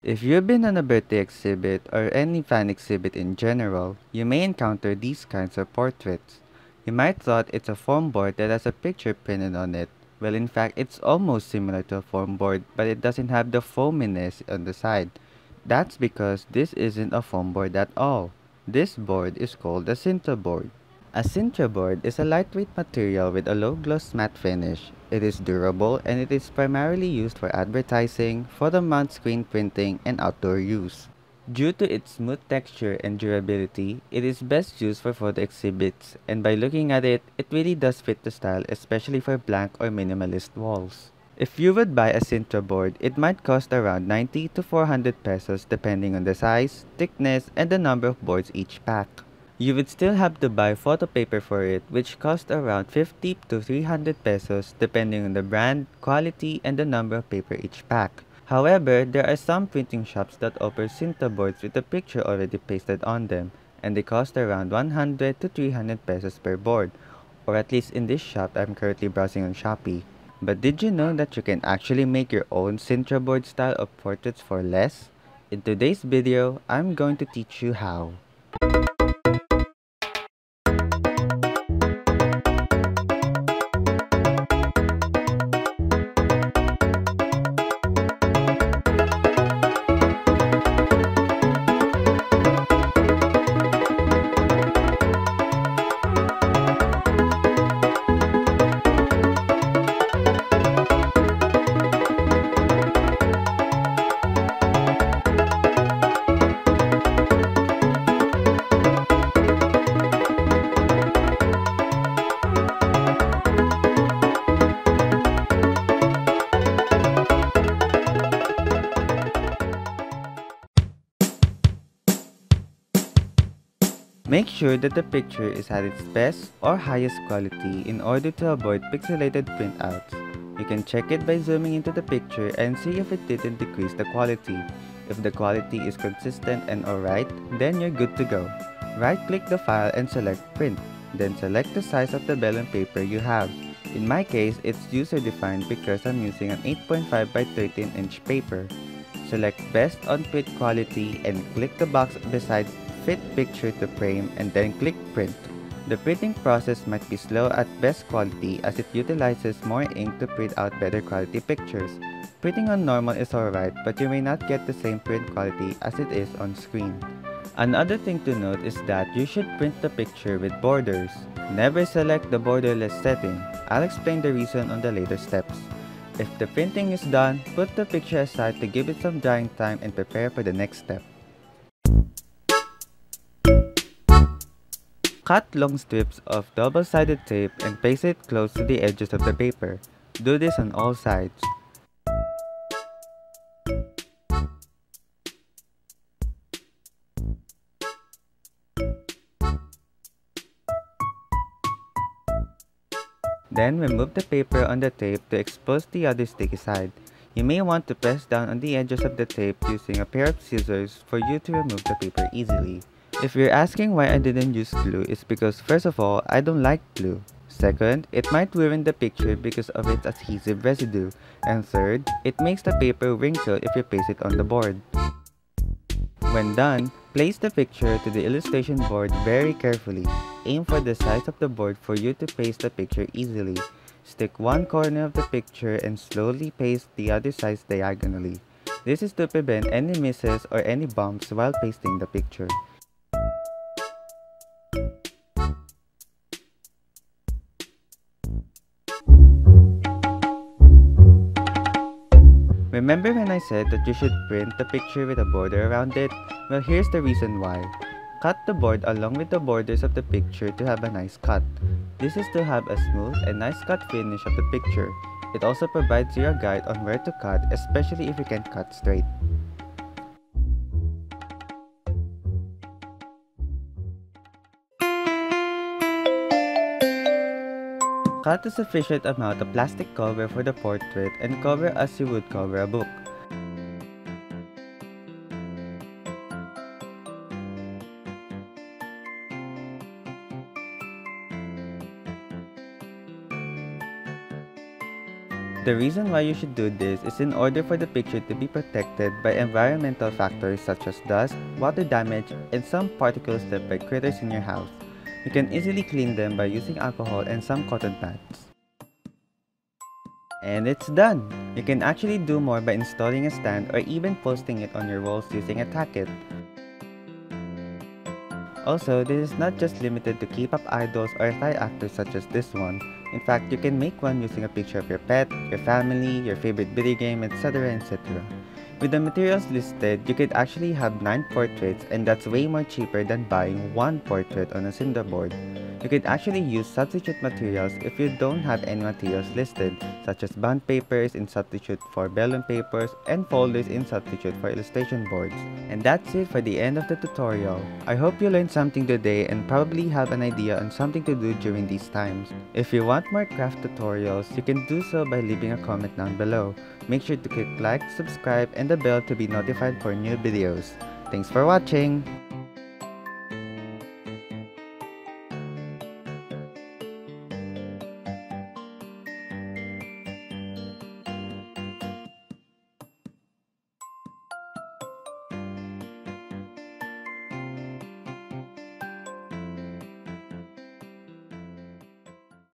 If you've been on a birthday exhibit or any fan exhibit in general, you may encounter these kinds of portraits. You might thought it's a foam board that has a picture printed on it. Well, in fact, it's almost similar to a foam board, but it doesn't have the foaminess on the side. That's because this isn't a foam board at all. This board is called a sintra board. A sintra board is a lightweight material with a low gloss matte finish. It is durable and it is primarily used for advertising, photo mount screen printing, and outdoor use. Due to its smooth texture and durability, it is best used for photo exhibits, and by looking at it, it really does fit the style, especially for blank or minimalist walls. If you would buy a Sintra board, it might cost around 90 to 400 pesos depending on the size, thickness, and the number of boards each pack. You would still have to buy photo paper for it, which costs around 50 to 300 pesos depending on the brand, quality, and the number of paper each pack. However, there are some printing shops that offer Sinta boards with a picture already pasted on them, and they cost around 100 to 300 pesos per board, or at least in this shop I'm currently browsing on Shopee. But did you know that you can actually make your own Sintra board style of portraits for less? In today's video, I'm going to teach you how. Make sure that the picture is at its best or highest quality in order to avoid pixelated printouts. You can check it by zooming into the picture and see if it didn't decrease the quality. If the quality is consistent and alright, then you're good to go. Right-click the file and select Print. Then select the size of the vellum paper you have. In my case, it's user-defined because I'm using an 8.5 by 13-inch paper. Select Best on Print Quality and click the box beside Fit Picture to Frame and then click Print. The printing process might be slow at best quality as it utilizes more ink to print out better quality pictures. Printing on normal is alright, but you may not get the same print quality as it is on screen. Another thing to note is that you should print the picture with borders. Never select the borderless setting. I'll explain the reason on the later steps. If the printing is done, put the picture aside to give it some drying time and prepare for the next step. Cut long strips of double-sided tape and paste it close to the edges of the paper. Do this on all sides. Then remove the paper on the tape to expose the other sticky side. You may want to press down on the edges of the tape using a pair of scissors for you to remove the paper easily. If you're asking why I didn't use glue, it's because first of all, I don't like glue. Second, it might ruin the picture because of its adhesive residue. And third, it makes the paper wrinkle if you paste it on the board. When done, place the picture to the illustration board very carefully. Aim for the size of the board for you to paste the picture easily. Stick one corner of the picture and slowly paste the other side diagonally. This is to prevent any misses or any bumps while pasting the picture. Remember when I said that you should print the picture with a border around it? Well, here's the reason why. Cut the board along with the borders of the picture to have a nice cut. This is to have a smooth and nice cut finish of the picture. It also provides you a guide on where to cut, especially if you can't cut straight. Cut a sufficient amount of plastic cover for the portrait and cover as you would cover a book. The reason why you should do this is in order for the picture to be protected by environmental factors such as dust, water damage, and some particles left by critters in your house. You can easily clean them by using alcohol and some cotton pads. And it's done! You can actually do more by installing a stand or even posting it on your walls using a tacket. Also, this is not just limited to K-pop idols or Thai actors such as this one. In fact, you can make one using a picture of your pet, your family, your favorite video game, etc. etc. With the materials listed, you could actually have 9 portraits, and that's way more cheaper than buying one portrait on a cinder board. You could actually use substitute materials if you don't have any materials listed, such as bond papers in substitute for vellum papers and folders in substitute for illustration boards. And that's it for the end of the tutorial. I hope you learned something today and probably have an idea on something to do during these times. If you want more craft tutorials, you can do so by leaving a comment down below. Make sure to click like, subscribe, and the bell to be notified for new videos. Thanks for watching!